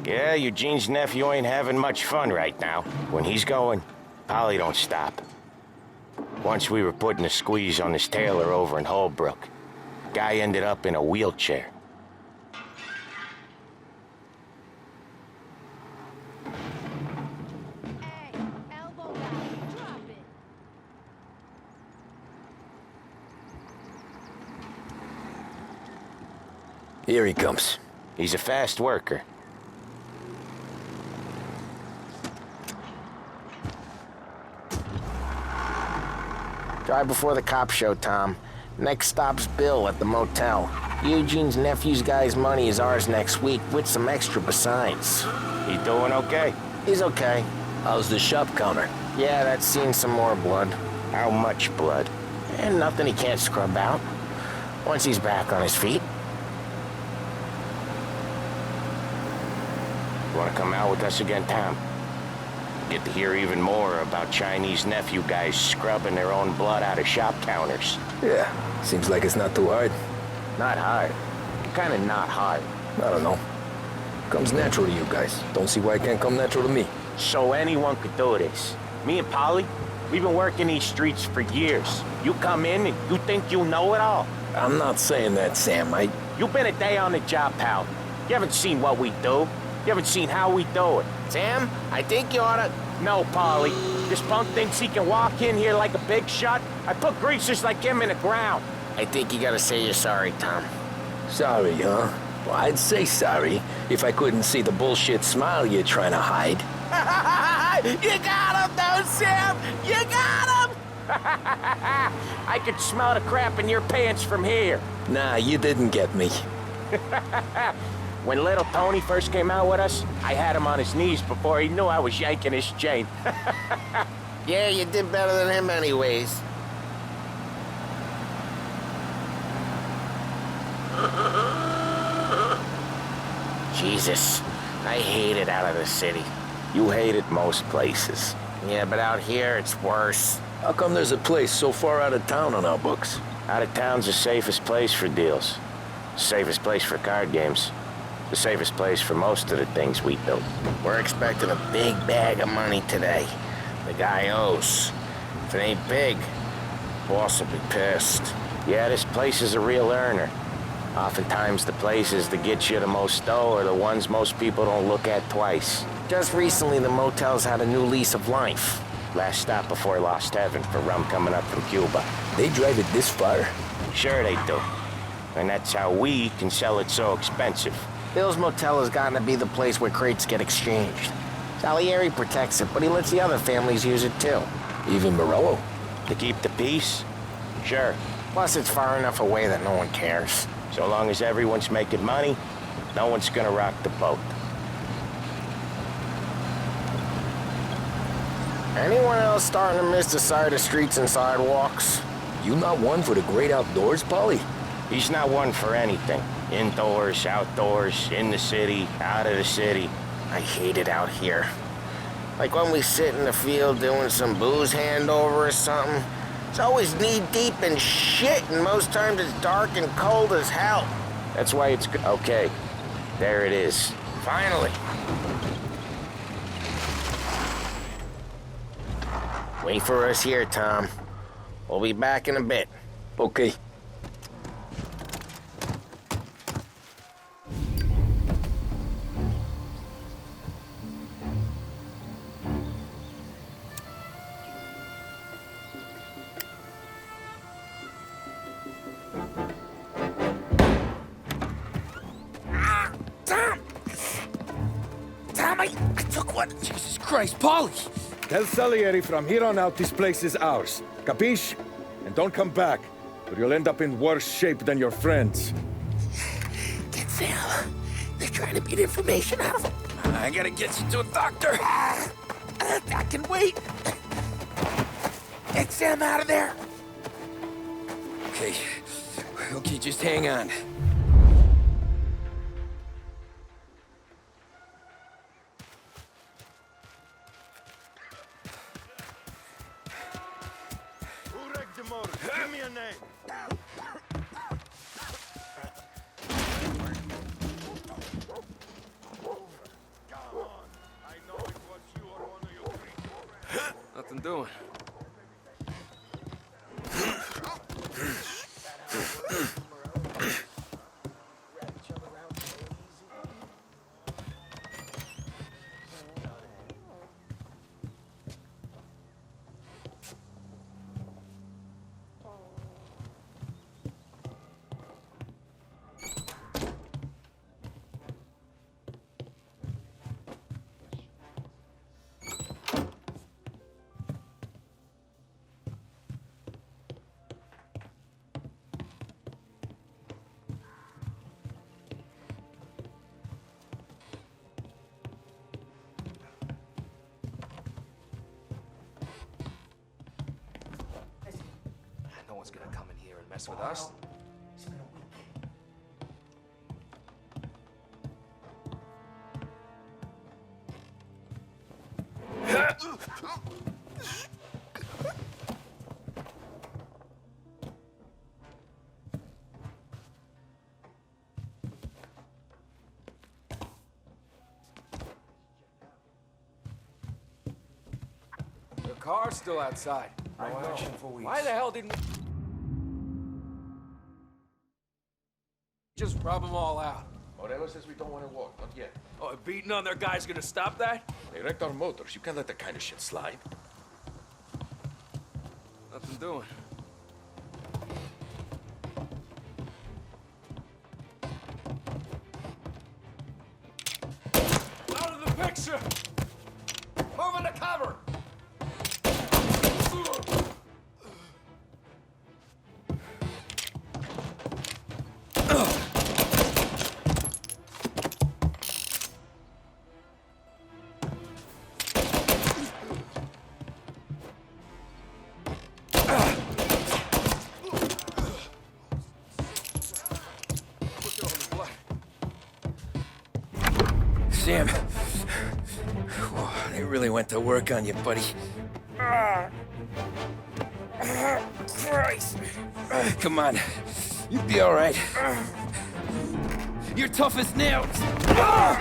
Yeah, Eugene's nephew ain't having much fun right now. When he's going, Polly don't stop. Once we were putting a squeeze on this tailor over in Holbrook. Guy ended up in a wheelchair. Here he comes. He's a fast worker. Drive before the cops show, Tom. Next stop's Bill at the motel. Eugene's nephew's guy's money is ours next week, with some extra besides. He doing okay? He's okay. How's the shop counter? Yeah, that's seen some more blood. How much blood? And nothing he can't scrub out. Once he's back on his feet. Want to come out with us again, Tom? Get to hear even more about Chinese nephew guys scrubbing their own blood out of shop counters. Yeah, seems like it's not too hard. Not hard. Kind of not hard. I don't know. Comes natural to you guys. Don't see why it can't come natural to me. So anyone could do this. Me and Polly, we've been working these streets for years. You come in and you think you know it all. I'm not saying that, Sam. You've been a day on the job, pal. You haven't seen what we do. You haven't seen how we do it. Sam, I think you oughta... No, Polly. This punk thinks he can walk in here like a big shot. I put greasers like him in the ground. I think you gotta say you're sorry, Tom. Sorry, huh? Well, I'd say sorry if I couldn't see the bullshit smile you're trying to hide. You got him, though, Sam! You got him! I could smell the crap in your pants from here. Nah, you didn't get me. When little Tony first came out with us, I had him on his knees before he knew I was yanking his chain. Yeah, you did better than him anyways. Jesus, I hate it out of the city. You hate it most places. Yeah, but out here, it's worse. How come there's a place so far out of town on our books? Out of town's the safest place for deals. Safest place for card games. The safest place for most of the things we built. We're expecting a big bag of money today. The guy owes. If it ain't big, boss will be pissed. Yeah, this place is a real earner. Oftentimes the places that get you the most dough are the ones most people don't look at twice. Just recently, the motel's had a new lease of life. Last stop before Lost Heaven for rum coming up from Cuba. They drive it this far? Sure they do. And that's how we can sell it so expensive. Bill's Motel has gotten to be the place where crates get exchanged. Salieri protects it, but he lets the other families use it too. Even Morello? To keep the peace? Sure. Plus, it's far enough away that no one cares. So long as everyone's making money, no one's gonna rock the boat. Anyone else starting to miss the side of streets and sidewalks? You not one for the great outdoors, Polly? He's not one for anything. Indoors, outdoors, in the city, out of the city. I hate it out here. Like when we sit in the field doing some booze handover or something. It's always knee-deep in shit, and most times it's dark and cold as hell. That's why it's okay. There it is. Finally. Wait for us here, Tom. We'll be back in a bit. Okay. Jesus Christ, Polly! Tell Salieri from here on out this place is ours. Capiche? And don't come back, or you'll end up in worse shape than your friends. Get Sam. They're trying to beat information out of him. I gotta get you to a doctor. I can wait. Get Sam out of there. Okay, just hang on. Give me a name. Nothing doing. No one's gonna come in here and mess with us. It's been a week. The car's still outside. No action for weeks. Why the hell didn't we just rub them all out? Morello says we don't want to walk, not yet. Oh, beating on their guy's gonna stop that? They wrecked our motors. You can't let that kind of shit slide. Nothing doing. Out of the picture! Move into cover! Sam. They really went to work on you, buddy. Christ. Come on. You'll be all right. You're tough as nails. Oh,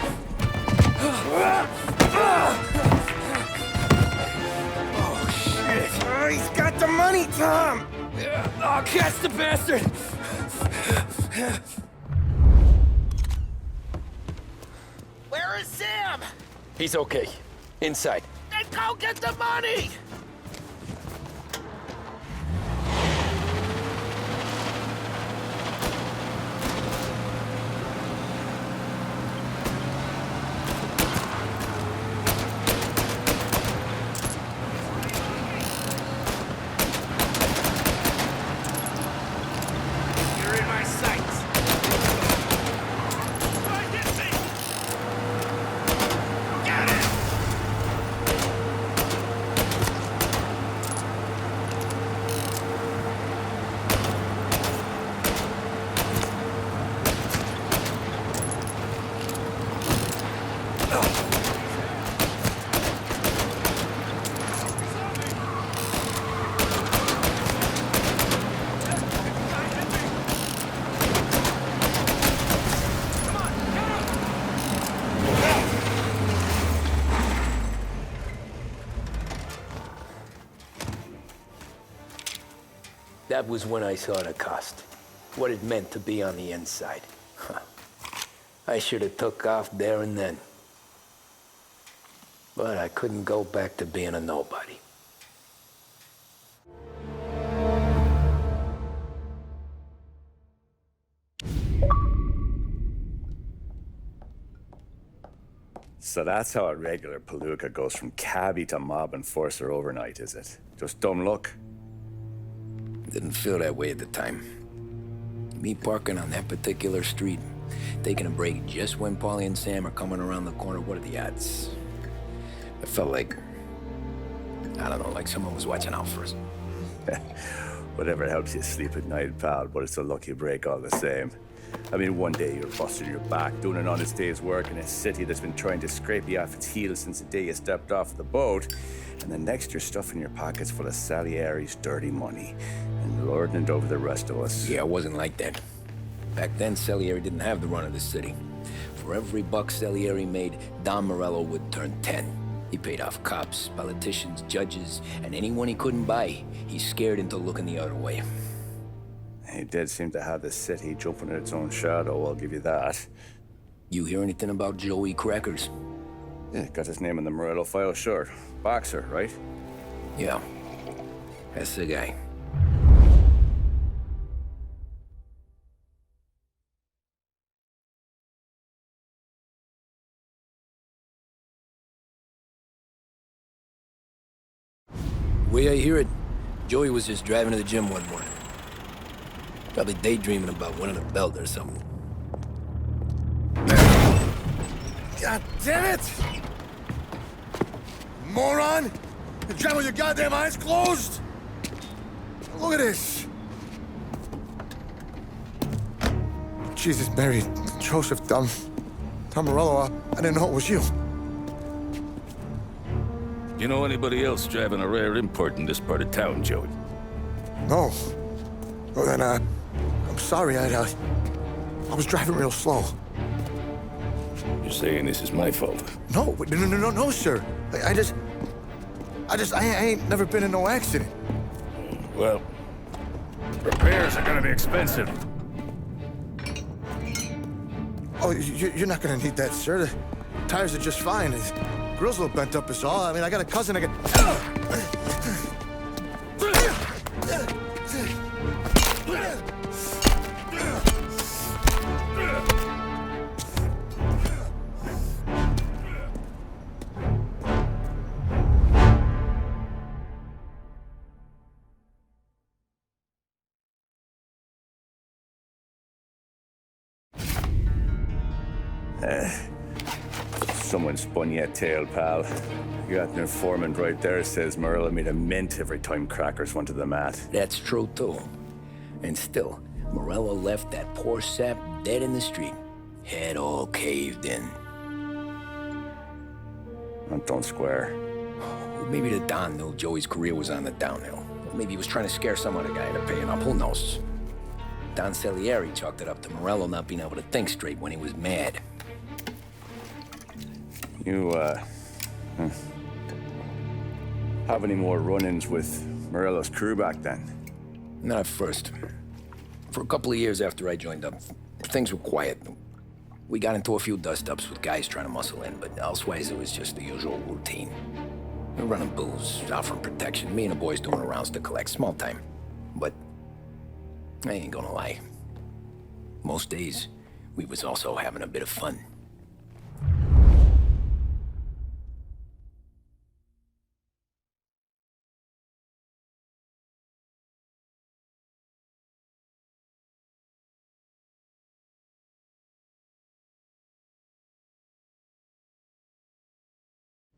shit. Oh, he's got the money, Tom! Oh, catch the bastard! Where is Sam? He's okay. Inside. Then go get the money! You're in my sights. Get it! That was when I saw the cost. What it meant to be on the inside. Huh. I should have took off there and then. But I couldn't go back to being a nobody. So that's how a regular palooka goes from cabbie to mob enforcer overnight, is it? Just dumb luck? Didn't feel that way at the time. Me parking on that particular street, taking a break just when Paulie and Sam are coming around the corner, what are the odds? I felt like, I don't know, like someone was watching out for us. Whatever helps you sleep at night, pal, but it's a lucky break all the same. I mean, one day you're busting your back, doing an honest day's work in a city that's been trying to scrape you off its heels since the day you stepped off the boat, and the next you're stuffing your pockets full of Salieri's dirty money and lording it over the rest of us. Yeah, it wasn't like that. Back then, Salieri didn't have the run of the city. For every buck Salieri made, Don Morello would turn 10. He paid off cops, politicians, judges, and anyone he couldn't buy, he scared into looking the other way. He did seem to have the city jumping in its own shadow, I'll give you that. You hear anything about Joey Crackers? Yeah, got his name in the Morello file, sure. Boxer, right? Yeah, that's the guy. The way I hear it, Joey was just driving to the gym one morning. Probably daydreaming about winning a belt or something. God damn it! Moron! You're driving with your goddamn eyes closed? Look at this! Jesus, Mary, Joseph, Tom Morello, I didn't know it was you. You know anybody else driving a rare import in this part of town, Joey? No. Well then, I'm sorry, I was driving real slow. You're saying this is my fault? No, sir. I ain't never been in no accident. Well, repairs are gonna be expensive. Oh, you're not gonna need that, sir. The tires are just fine. The grill's a little bent up is all. I mean, I got a cousin I can... Someone spun you a tail, pal. You got an informant right there says Morello made a mint every time Crackers went to the mat. That's true, too. And still, Morello left that poor sap dead in the street, head all caved in. Antone Square. Maybe the Don knew Joey's career was on the downhill. Maybe he was trying to scare some other guy into paying up. Who knows? Don Salieri chalked it up to Morello not being able to think straight when he was mad. You, have any more run-ins with Morello's crew back then? Not at first. For a couple of years after I joined up, things were quiet. We got into a few dust-ups with guys trying to muscle in, but elsewise it was just the usual routine. We were running booze, offering protection, me and the boys doing rounds to collect, small time. But I ain't gonna lie. Most days, we was also having a bit of fun.